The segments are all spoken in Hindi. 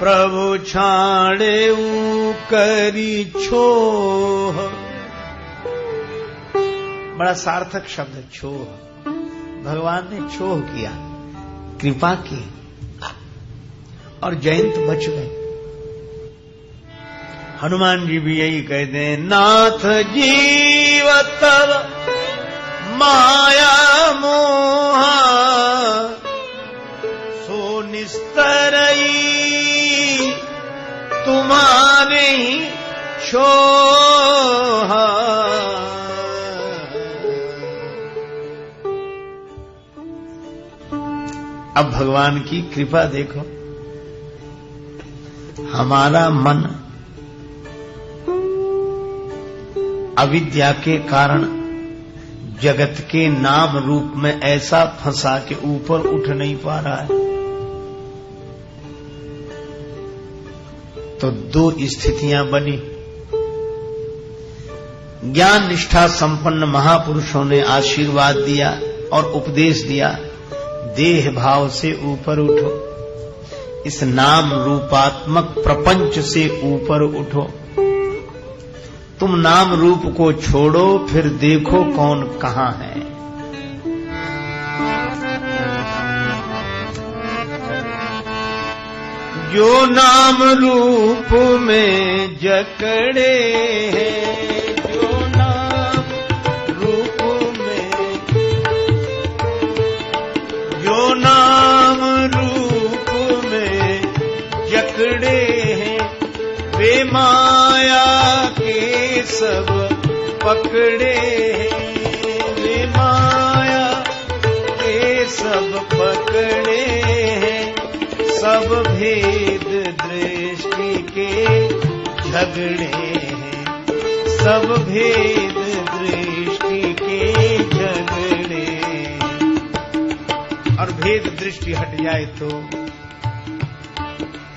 प्रभु छाड़े करी छोह। बड़ा सार्थक शब्द छोह। भगवान ने छोह किया, कृपा की और जयंत बच गए। हनुमान जी भी यही कहते हैं, नाथ जीव तब माया मोहा सो निस्तरई तुम्हारे ही छोहा। अब भगवान की कृपा देखो, हमारा मन अविद्या के कारण जगत के नाम रूप में ऐसा फंसा के ऊपर उठ नहीं पा रहा है। तो दो स्थितियां बनी। ज्ञान निष्ठा संपन्न महापुरुषों ने आशीर्वाद दिया और उपदेश दिया, देह भाव से ऊपर उठो, इस नाम रूपात्मक प्रपंच से ऊपर उठो। तुम नाम रूप को छोड़ो, फिर देखो कौन कहां है। जो नाम रूप में जकड़े हैं, जो नाम रूप में, जो नाम रूप में जकड़े हैं, वे माया के सब पकड़े हैं, वे माया के सब पकड़े हैं। सब भेद दृष्टि के झगड़े हैं, सब भेद दृष्टि के झगड़े। और भेद दृष्टि हट जाए तो,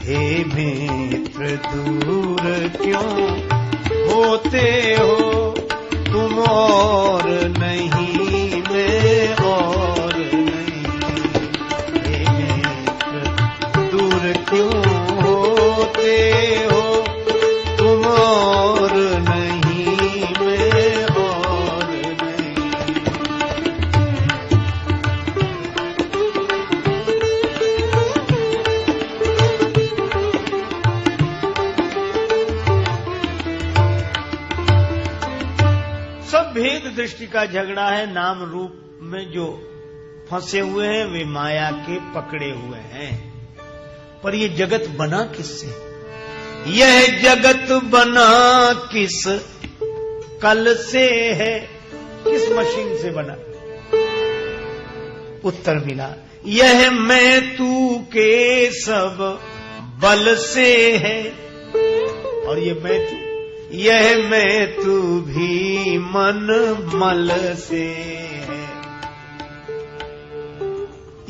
हे मित्र दूर क्यों होते हो तुम, और नहीं मैं और नहीं। हे मित्र दूर क्यों होते हो तुम, और नहीं मैं और नहीं। सब भेद दृष्टि का झगड़ा है। नाम रूप में जो फंसे हुए हैं वे माया के पकड़े हुए हैं। पर ये जगत बना किससे? यह जगत बना किस कल से है? किस मशीन से बना? उत्तर मिला, यह मैं तू के सब बल से है। और ये मैं तू, यह मैं तू भी मन मल से है।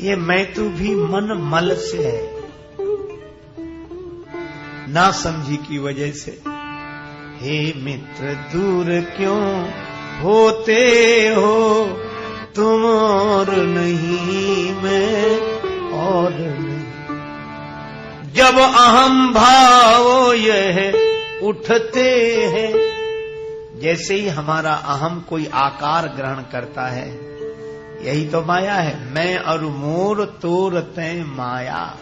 ये मैं तू भी मन मल से है, ना समझी की वजह से। हे मित्र दूर क्यों होते हो तुम, और नहीं मैं और नहीं। जब अहम भाव यह उठते हैं, जैसे ही हमारा अहम कोई आकार ग्रहण करता है, यही तो माया है। मैं और मोर तोर तैं माया,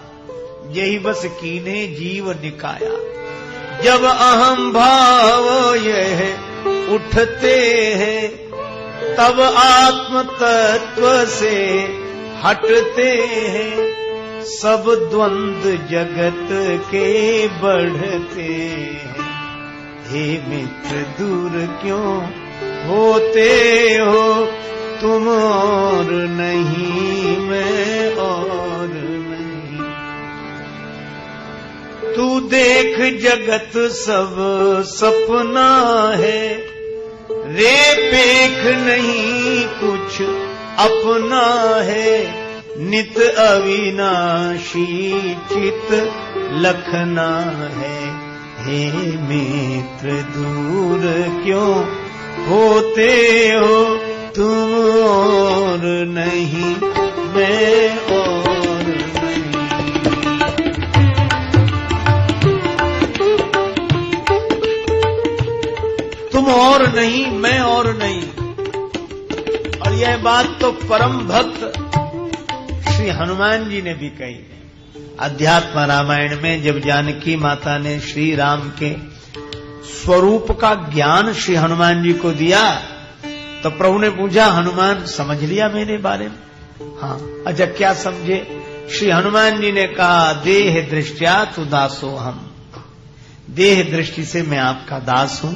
यही बस कीने जीव निकाया। जब अहम भाव यह उठते हैं, तब आत्म तत्व से हटते हैं। सब द्वंद्व जगत के बढ़ते हैं। हे मित्र दूर क्यों होते हो तुम, और नहीं मैं और नहीं। तू देख जगत सब सपना है, रे पेख नहीं कुछ अपना है। नित अविनाशी चित लखना है। हे मित्र दूर क्यों होते हो तुम, और नहीं मैं और नहीं। और नहीं, मैं और नहीं। और यह बात तो परम भक्त श्री हनुमान जी ने भी कही है। अध्यात्म रामायण में जब जानकी माता ने श्री राम के स्वरूप का ज्ञान श्री हनुमान जी को दिया तो प्रभु ने पूछा, हनुमान समझ लिया मेरे बारे में? हाँ। अच्छा, क्या समझे? श्री हनुमान जी ने कहा, देह दृष्टिया तु दासो हम। देह दृष्टि से मैं आपका दास हूं।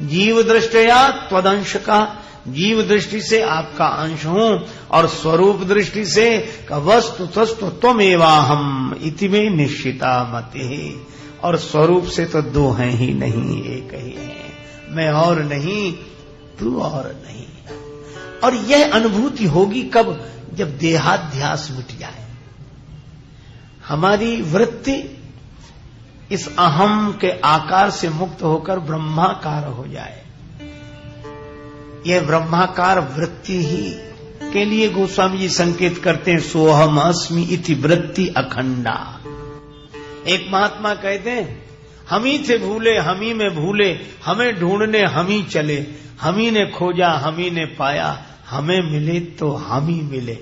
जीव दृष्टिया त्वदंश का, जीव दृष्टि से आपका अंश हूं। और स्वरूप दृष्टि से वस्तु तस्तु त्वमेवाहम् इति में निश्चिता मति। और स्वरूप से तो दो हैं ही नहीं, एक ही है। मैं और नहीं, तू और नहीं। और यह अनुभूति होगी कब? जब देहाध्यास मिट जाए, हमारी वृत्ति इस अहम के आकार से मुक्त होकर ब्रह्माकार हो जाए। यह ब्रह्माकार वृत्ति ही के लिए गोस्वामी जी संकेत करते हैं, सोहम अस्मि इति वृत्ति अखंडा। एक महात्मा कहते हैं, हम ही थे भूले, हम ही में भूले, हमें ढूंढने हम ही चले, हम ही ने खोजा हम ही ने पाया, हमें मिले तो हम ही मिले।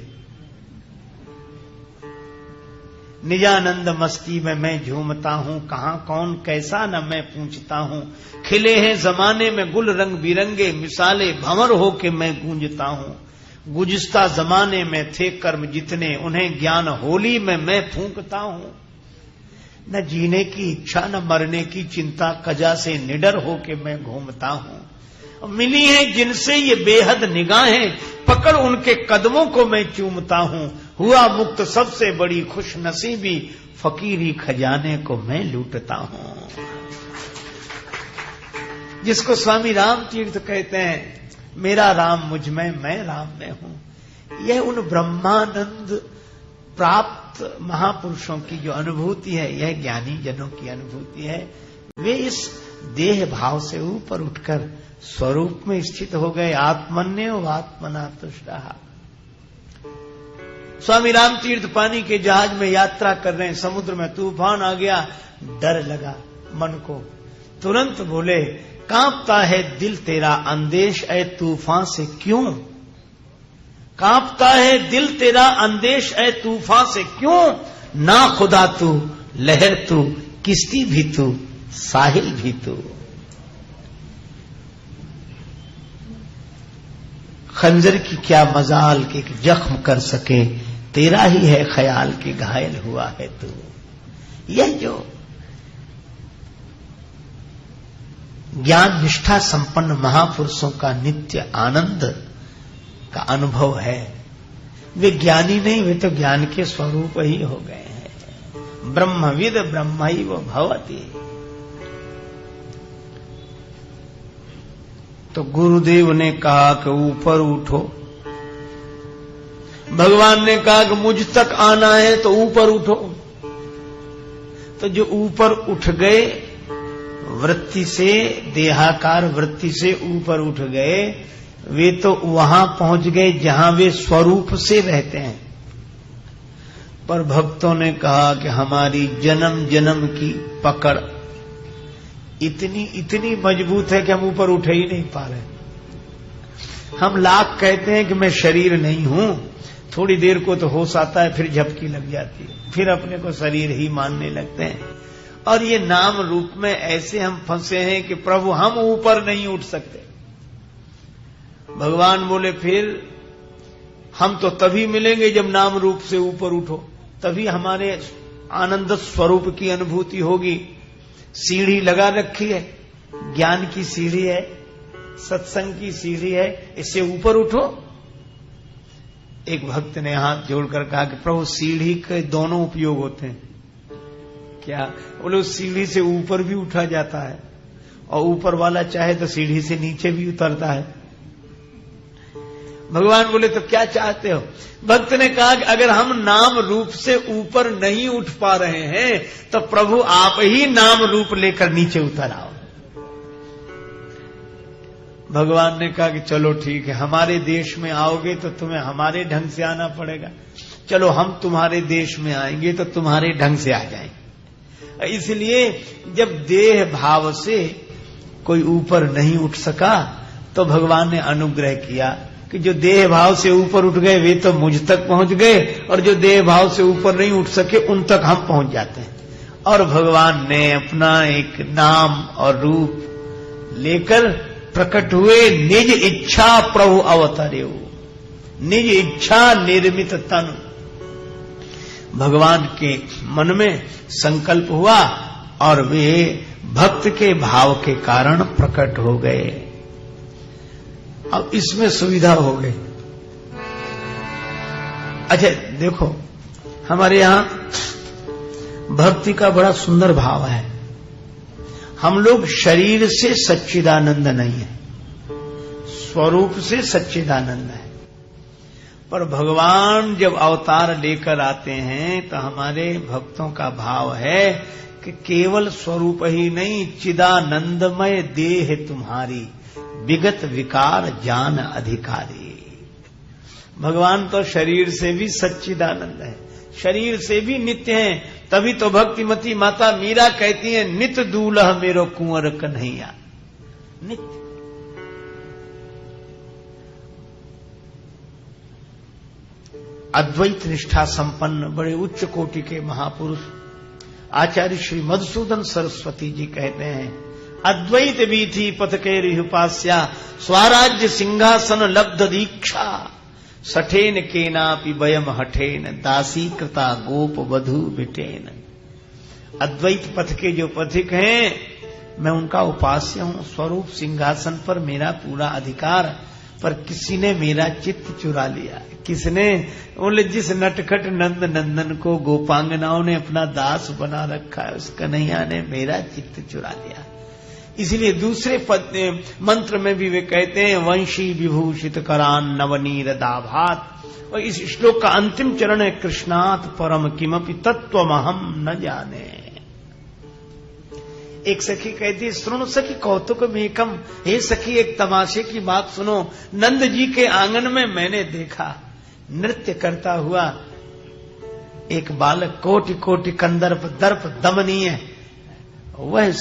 निजानंद मस्ती में मैं झूमता हूं, कहां कौन कैसा न मैं पूछता हूं। खिले हैं जमाने में गुल रंग बिरंगे, मिसाले भंवर हो के मैं गूंजता हूं। गुज़िश्ता जमाने में थे कर्म जितने, उन्हें ज्ञान होली में मैं फूंकता हूं। न जीने की इच्छा न मरने की चिंता, कजा से निडर हो के मैं घूमता हूं। मिली हैं जिनसे ये बेहद निगाहें, पकड़ उनके कदमों को मैं चूमता हूं। हुआ मुक्त सबसे बड़ी खुश नसीबी, फकीरी खजाने को मैं लूटता हूं। जिसको स्वामी राम तीर्थ कहते हैं, मेरा राम मुझ में, मैं राम में हूं। यह उन ब्रह्मानंद प्राप्त महापुरुषों की जो अनुभूति है, यह ज्ञानी जनों की अनुभूति है। वे इस देह भाव से ऊपर उठकर स्वरूप में स्थित हो गए। आत्मन्यो आत्मना तुष्टः। स्वामी राम तीर्थ पानी के जहाज में यात्रा कर रहे हैं, समुद्र में तूफान आ गया, डर लगा मन को। तुरंत बोले, कांपता है दिल तेरा अंदेश ऐ तूफान से क्यों? कांपता है दिल तेरा अंदेश ऐ तूफान से क्यों? ना खुदा तू, लहर तू, किश्ती भी तू, साहिल भी तू। खंजर की क्या मजाल के जख्म कर सके, तेरा ही है ख्याल के घायल हुआ है तू। यह जो ज्ञान निष्ठा संपन्न महापुरुषों का नित्य आनंद का अनुभव है, वे ज्ञानी नहीं, वे तो ज्ञान के स्वरूप ही हो गए हैं। ब्रह्मविद ब्रह्मैव भवति। तो गुरुदेव ने कहा कि ऊपर उठो, भगवान ने कहा कि मुझ तक आना है तो ऊपर उठो। तो जो ऊपर उठ गए वृत्ति से, देहाकार वृत्ति से ऊपर उठ गए, वे तो वहां पहुंच गए जहां वे स्वरूप से रहते हैं। पर भक्तों ने कहा कि हमारी जन्म जन्म की पकड़ इतनी मजबूत है कि हम ऊपर उठ ही नहीं पा रहे। हम लाख कहते हैं कि मैं शरीर नहीं हूं, थोड़ी देर को तो होश आता है, फिर झपकी लग जाती है, फिर अपने को शरीर ही मानने लगते हैं। और ये नाम रूप में ऐसे हम फंसे हैं कि प्रभु हम ऊपर नहीं उठ सकते। भगवान बोले, फिर हम तो तभी मिलेंगे जब नाम रूप से ऊपर उठो, तभी हमारे आनंद स्वरूप की अनुभूति होगी। सीढ़ी लगा रखी है, ज्ञान की सीढ़ी है, सत्संग की सीढ़ी है, इससे ऊपर उठो। एक भक्त ने हाथ जोड़कर कहा कि प्रभु सीढ़ी के दोनों उपयोग होते हैं। क्या? बोले उस सीढ़ी से ऊपर भी उठा जाता है और ऊपर वाला चाहे तो सीढ़ी से नीचे भी उतरता है। भगवान बोले, तो क्या चाहते हो? भक्त ने कहा कि अगर हम नाम रूप से ऊपर नहीं उठ पा रहे हैं तो प्रभु आप ही नाम रूप लेकर नीचे उतर आओ। भगवान ने कहा कि चलो ठीक है, हमारे देश में आओगे तो तुम्हें हमारे ढंग से आना पड़ेगा। चलो हम तुम्हारे देश में आएंगे तो तुम्हारे ढंग से आ जाएंगे। इसलिए जब देह भाव से कोई ऊपर नहीं उठ सका, तो भगवान ने अनुग्रह किया कि जो देह भाव से ऊपर उठ गए वे तो मुझ तक पहुंच गए, और जो देह भाव से ऊपर नहीं उठ सके उन तक हम पहुंच जाते हैं। और भगवान ने अपना एक नाम और रूप लेकर प्रकट हुए। निज इच्छा प्रभु अवतरेऊ, निज इच्छा निर्मित तन। भगवान के मन में संकल्प हुआ और वे भक्त के भाव के कारण प्रकट हो गए। अब इसमें सुविधा हो गई। अच्छा देखो, हमारे यहां भक्ति का बड़ा सुंदर भाव है। हम लोग शरीर से सच्चिदानंद नहीं है, स्वरूप से सच्चिदानंद है। पर भगवान जब अवतार लेकर आते हैं तो हमारे भक्तों का भाव है कि केवल स्वरूप ही नहीं, चिदानंदमय देह तुम्हारी, विगत विकार जान अधिकारी। भगवान तो शरीर से भी सच्चिदानंद है, शरीर से भी नित्य है। तभी तो भक्तिमती माता मीरा कहती है, नित दूल्हा मेरो कुंवर कन्हैया। नित्य अद्वैत निष्ठा संपन्न बड़े उच्च कोटि के महापुरुष आचार्य श्री मधुसूदन सरस्वती जी कहते हैं, अद्वैत वीथि पथ के रिहुपास्या, स्वराज्य सिंहासन लब्ध दीक्षा, सठेन केनापि वयम हठेन, दासी कृता गोप वधु बिटेन। अद्वैत पथ के जो पथिक हैं, मैं उनका उपास्य हूं। स्वरूप सिंहासन पर मेरा पूरा अधिकार, पर किसी ने मेरा चित्त चुरा लिया। किसने? बोले जिस नटखट नंद नंदन को गोपांगनाओं ने अपना दास बना रखा है, उस कन्हैया ने मेरा चित्त चुरा लिया। इसलिए दूसरे मंत्र में भी वे कहते हैं, वंशी विभूषित करान नवनीर दाभात। और इस श्लोक का अंतिम चरण है, कृष्णात परम किमपि तत्वमहम न जाने। एक सखी कहती, सुनो सखी कौतुक मेकम, हे सखी एक तमाशे की बात सुनो। नंद जी के आंगन में मैंने देखा नृत्य करता हुआ एक बालक, कोटि कोटि कंदर्प दर्प दमनीय, वह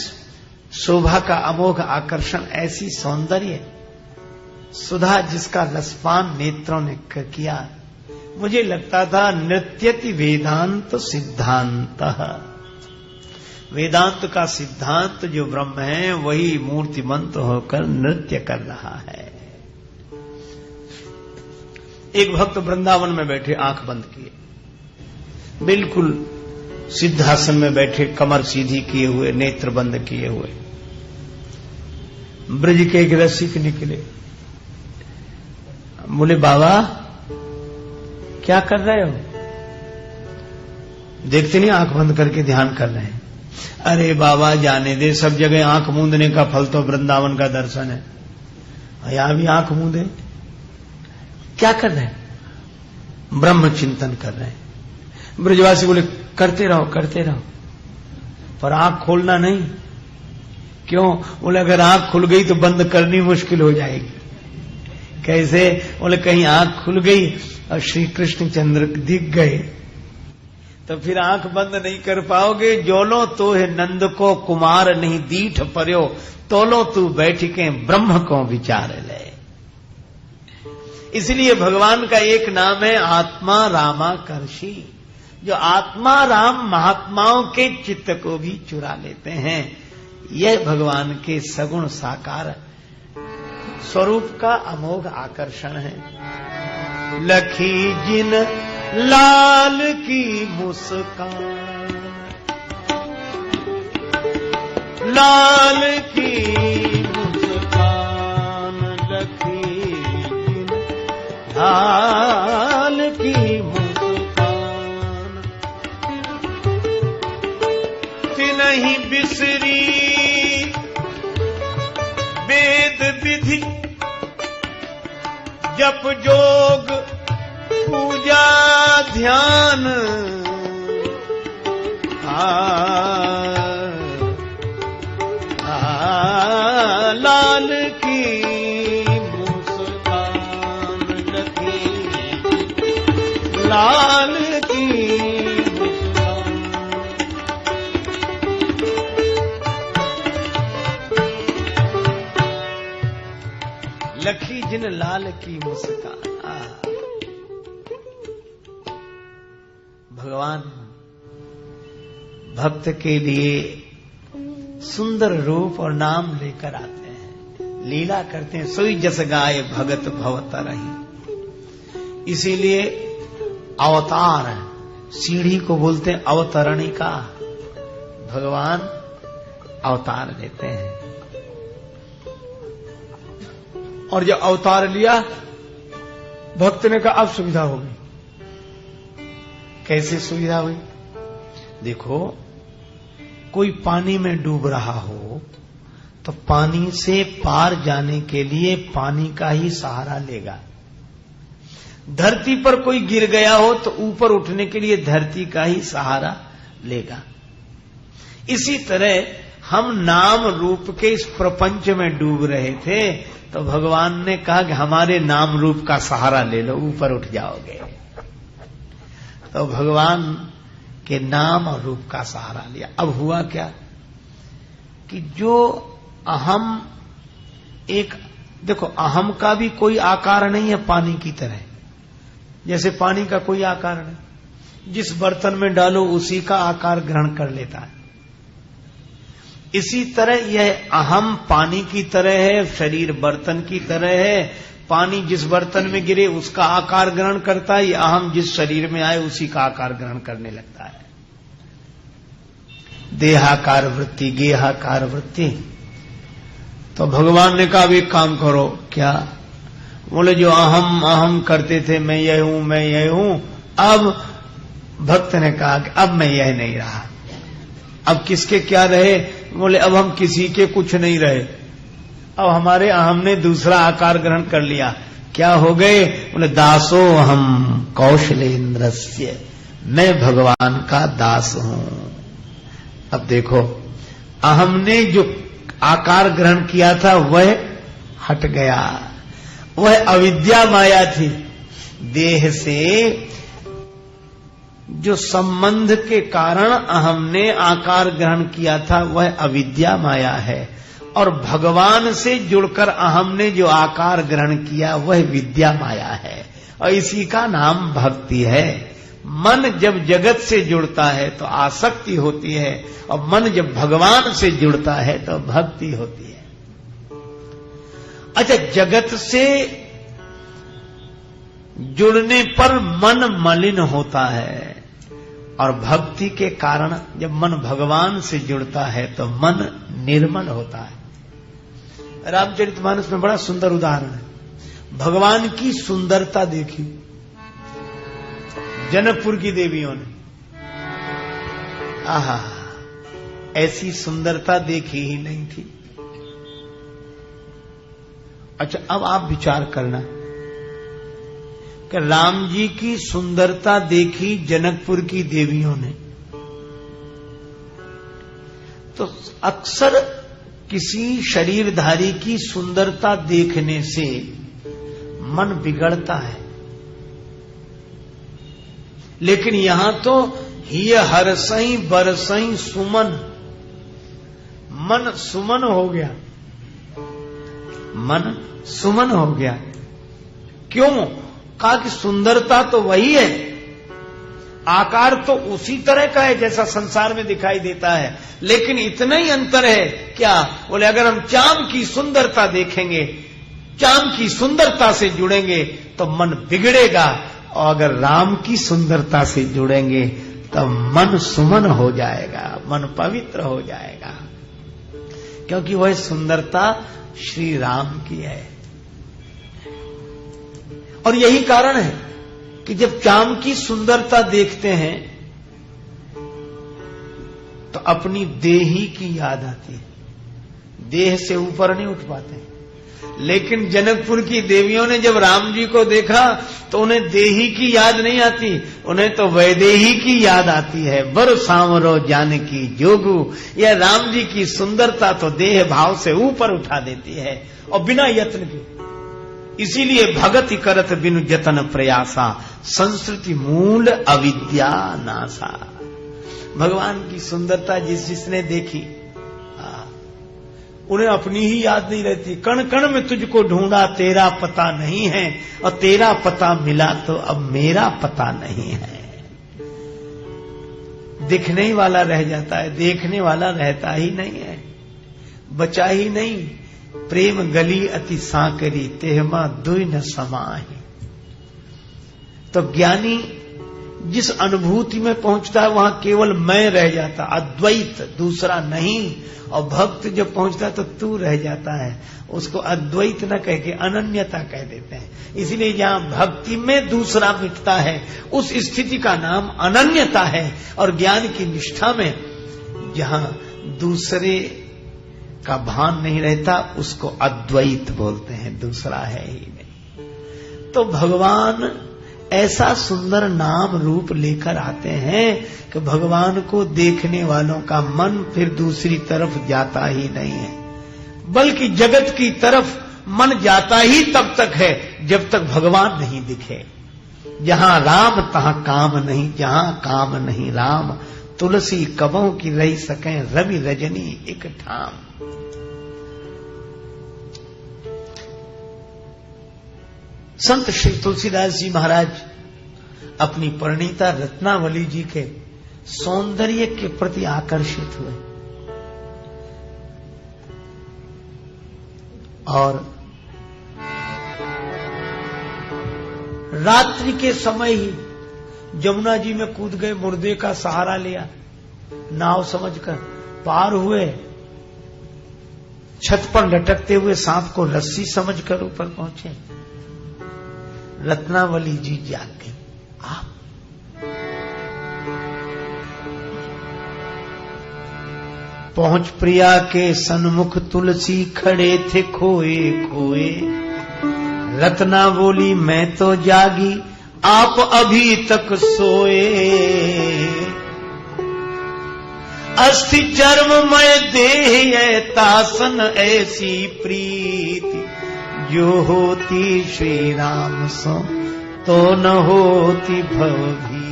शोभा का अमोघ आकर्षण, ऐसी सौंदर्य सुधा जिसका रसपान नेत्रों ने किया। मुझे लगता था नृत्यति वेदांत सिद्धांत, वेदांत का सिद्धांत जो ब्रह्म है वही मूर्तिमंत होकर नृत्य कर रहा है। एक भक्त वृंदावन में बैठे, आंख बंद किए, बिल्कुल सिद्धासन में बैठे, कमर सीधी किए हुए, नेत्र बंद किए हुए। ब्रज के एक रसिक निकले, बोले बाबा क्या कर रहे हो? देखते नहीं आंख बंद करके ध्यान कर रहे हैं। अरे बाबा जाने दे, सब जगह आंख मूंदने का फल तो वृंदावन का दर्शन है, यहां भी आंख मूंदे। क्या कर रहे हैं? ब्रह्म चिंतन कर रहे हैं। ब्रजवासी बोले करते रहो करते रहो, पर आंख खोलना नहीं। क्यों? बोले अगर आंख खुल गई तो बंद करनी मुश्किल हो जाएगी। कैसे? बोले कहीं आंख खुल गई और श्री कृष्ण चंद्र दिख गए तो फिर आंख बंद नहीं कर पाओगे। जोलो तो है नंद को कुमार नहीं दीठ पर्यो, तोलो तू बैठ के ब्रह्म को विचार ले। इसलिए भगवान का एक नाम है आत्मा रामाकर्षी, जो आत्मा राम महात्माओं के चित्त को भी चुरा लेते हैं। यह भगवान के सगुण साकार स्वरूप का अमोघ आकर्षण है। लखी जिन लाल की मुस्कान, लाल की मुस्कान, लखी जिन लाल की मुस्कान, तिनहि बिसरी वेद विधि, जप जोग पूजा ध्यान, लाल की मुस्कान, लखी लाल की मुस्कान। जिन लाल की मुस्कान। भगवान भक्त के लिए सुंदर रूप और नाम लेकर आते हैं, लीला करते हैं। सोई जस गाय भगत भवतरहि। इसीलिए अवतार, सीढ़ी को बोलते हैं अवतरणिका। भगवान अवतार लेते हैं, और जब अवतार लिया भक्त ने कहा अब सुविधा होगी। कैसे सुविधा हुई? देखो, कोई पानी में डूब रहा हो तो पानी से पार जाने के लिए पानी का ही सहारा लेगा। धरती पर कोई गिर गया हो तो ऊपर उठने के लिए धरती का ही सहारा लेगा। इसी तरह हम नाम रूप के इस प्रपंच में डूब रहे थे, तो भगवान ने कहा कि हमारे नाम रूप का सहारा ले लो, ऊपर उठ जाओगे। तो भगवान के नाम और रूप का सहारा लिया। अब हुआ क्या कि जो अहम, एक देखो, अहम का भी कोई आकार नहीं है पानी की तरह। जैसे पानी का कोई आकार नहीं, जिस बर्तन में डालो उसी का आकार ग्रहण कर लेता है। इसी तरह यह अहम पानी की तरह है, शरीर बर्तन की तरह है। पानी जिस बर्तन में गिरे उसका आकार ग्रहण करता है, यह अहम जिस शरीर में आए उसी का आकार ग्रहण करने लगता है। देहाकार वृत्ति, गेहाकार वृत्ति। तो भगवान ने कहा अब एक काम करो। क्या? बोले जो अहम अहम करते थे, मैं यह हूं मैं यह हूं, अब भक्त ने कहा कि अब मैं यह नहीं रहा। अब किसके क्या रहे? बोले अब हम किसी के कुछ नहीं रहे, अब हमारे अहम ने दूसरा आकार ग्रहण कर लिया। क्या हो गए? बोले दासो हम कौशलेन्द्रस्य, मैं भगवान का दास हूं। अब देखो, अहम ने जो आकार ग्रहण किया था वह हट गया, वह अविद्या माया थी। देह से जो संबंध के कारण अहम ने आकार ग्रहण किया था वह अविद्या माया है, और भगवान से जुड़कर अहम ने जो आकार ग्रहण किया वह विद्या माया है, और इसी का नाम भक्ति है। मन जब जगत से जुड़ता है तो आसक्ति होती है, और मन जब भगवान से जुड़ता है तो भक्ति होती है। अच्छा, जगत से जुड़ने पर मन मलिन होता है, और भक्ति के कारण जब मन भगवान से जुड़ता है तो मन निर्मल होता है। रामचरितमानस में बड़ा सुंदर उदाहरण है। भगवान की सुंदरता देखी जनकपुर की देवियों ने, आहा, ऐसी सुंदरता देखी ही नहीं थी। अच्छा, अब आप विचार करना कि राम जी की सुंदरता देखी जनकपुर की देवियों ने, तो अक्सर किसी शरीरधारी की सुंदरता देखने से मन बिगड़ता है। लेकिन यहां तो ये हरसई बरसई सुमन, मन सुमन हो गया, मन सुमन हो गया। क्यों? कहा कि सुंदरता तो वही है, आकार तो उसी तरह का है जैसा संसार में दिखाई देता है, लेकिन इतना ही अंतर है। क्या? बोले अगर हम चांद की सुंदरता देखेंगे, चांद की सुंदरता से जुड़ेंगे तो मन बिगड़ेगा, और अगर राम की सुंदरता से जुड़ेंगे तो मन सुमन हो जाएगा, मन पवित्र हो जाएगा, क्योंकि वह सुंदरता श्री राम की है। और यही कारण है कि जब चांद की सुंदरता देखते हैं तो अपनी देही की याद आती है, देह से ऊपर नहीं उठ पाते। लेकिन जनकपुर की देवियों ने जब राम जी को देखा तो उन्हें देही की याद नहीं आती, उन्हें तो वैदेही की याद आती है। बर सांवरो जानकी जोगु, यह राम जी की सुंदरता तो देह भाव से ऊपर उठा देती है, और बिना यत्न के। इसीलिए भगति करत बिनु जतन प्रयासा, संस्कृति मूल अविद्या नासा। भगवान की सुंदरता जिसने देखी उन्हें अपनी ही याद नहीं रहती। कण कण में तुझको ढूंढा, तेरा पता नहीं है, और तेरा पता मिला तो अब मेरा पता नहीं है। दिखने ही वाला रह जाता है, देखने वाला रहता ही नहीं है, बचा ही नहीं। प्रेम गली अति सांकरी, तेहमा दुई न समाहि। तो ज्ञानी जिस अनुभूति में पहुंचता है वहां केवल मैं रह जाता, अद्वैत, दूसरा नहीं। और भक्त जब पहुंचता है तो तू रह जाता है, उसको अद्वैत न कह के अनन्यता कह देते हैं। इसलिए जहां भक्ति में दूसरा मिटता है उस स्थिति का नाम अनन्यता है, और ज्ञान की निष्ठा में जहां दूसरे का भान नहीं रहता उसको अद्वैत बोलते हैं, दूसरा है ही नहीं। तो भगवान ऐसा सुंदर नाम रूप लेकर आते हैं कि भगवान को देखने वालों का मन फिर दूसरी तरफ जाता ही नहीं है, बल्कि जगत की तरफ मन जाता ही तब तक है जब तक भगवान नहीं दिखे। जहां राम तहां काम नहीं, जहां काम नहीं राम, तुलसी कबों की रही सके रवि रजनी एक ठाम। संत श्री तुलसीदास जी महाराज अपनी परिणीता रत्नावली जी के सौंदर्य के प्रति आकर्षित हुए और रात्रि के समय ही जमुना जी में कूद गए, मुर्दे का सहारा लिया, नाव समझकर पार हुए, छत पर लटकते हुए सांप को रस्सी समझकर ऊपर पहुंचे। रत्नावली जी जाग गई। पहुंच प्रिया के सन्मुख तुलसी खड़े थे खोए खोए। रत्ना बोली मैं तो जागी, आप अभी तक सोए। अस्थि चर्ममय देह तासन ऐसी प्रीति, जो होती श्री राम सो तो न होती भव भी।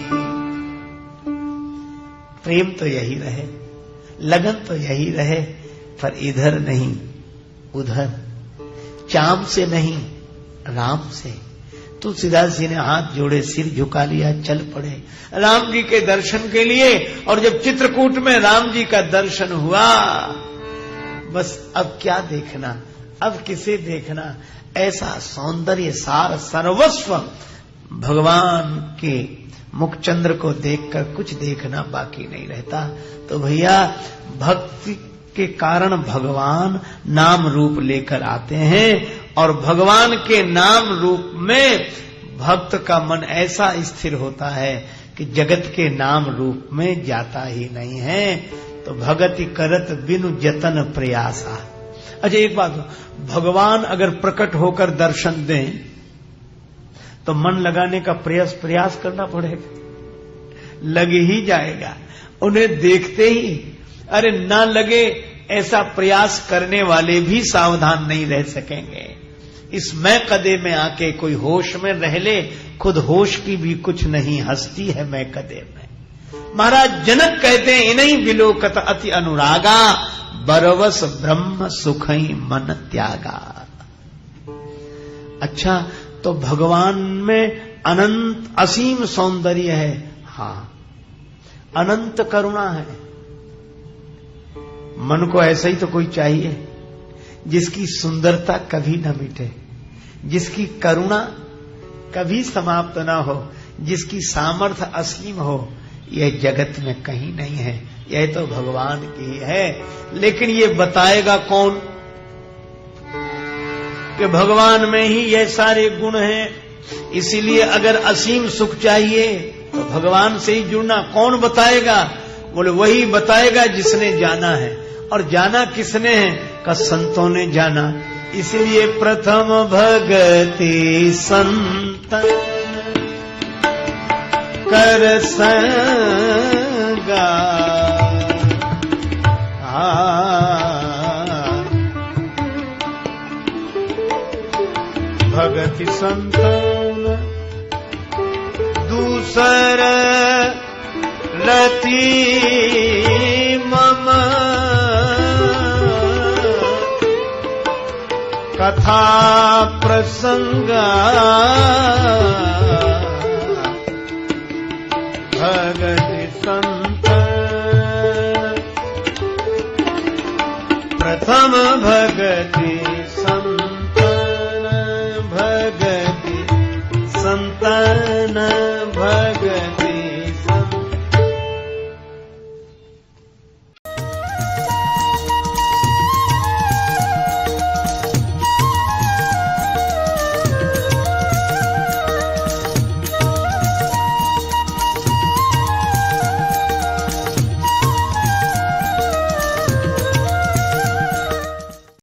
प्रेम तो यही रहे, लगन तो यही रहे, पर इधर नहीं उधर, चाम से नहीं राम से। तुलसीदास जी ने हाथ जोड़े, सिर झुका लिया, चल पड़े राम जी के दर्शन के लिए। और जब चित्रकूट में राम जी का दर्शन हुआ, बस अब क्या देखना, अब किसे देखना। ऐसा सौंदर्य सार सर्वस्व भगवान के मुखचंद्र को देखकर कुछ देखना बाकी नहीं रहता। तो भैया भक्ति के कारण भगवान नाम रूप लेकर आते हैं, और भगवान के नाम रूप में भक्त का मन ऐसा स्थिर होता है कि जगत के नाम रूप में जाता ही नहीं है। तो भगति करत बिनु जतन प्रयासा। अच्छा एक बात, भगवान अगर प्रकट होकर दर्शन दें तो मन लगाने का प्रयास करना पड़ेगा, लग ही जाएगा उन्हें देखते ही। अरे ना लगे ऐसा प्रयास करने वाले भी सावधान नहीं रह सकेंगे। इस मैं कदे में आके कोई होश में रह ले, खुद होश की भी कुछ नहीं हस्ती है मैं कदे में। महाराज जनक कहते हैं, इन्हीं विलोकत अति अनुरागा, बरवस ब्रह्म सुखई मन त्यागा। अच्छा, तो भगवान में अनंत असीम सौंदर्य है, हाँ, अनंत करुणा है। मन को ऐसा ही तो कोई चाहिए जिसकी सुंदरता कभी न मिटे, जिसकी करुणा कभी समाप्त ना हो, जिसकी सामर्थ्य असीम हो। यह जगत में कहीं नहीं है, यह तो भगवान की है। लेकिन ये बताएगा कौन कि भगवान में ही ये सारे गुण हैं। इसीलिए अगर असीम सुख चाहिए तो भगवान से ही जुड़ना। कौन बताएगा? बोले वही बताएगा जिसने जाना है। और जाना किसने है? का संतों ने जाना। इसलिए प्रथम भगति संत कर संगा, भगति संतन दूसर रति मम, कथा प्रसंग भगति संत प्रथम भगति संतन भगति संतन भगति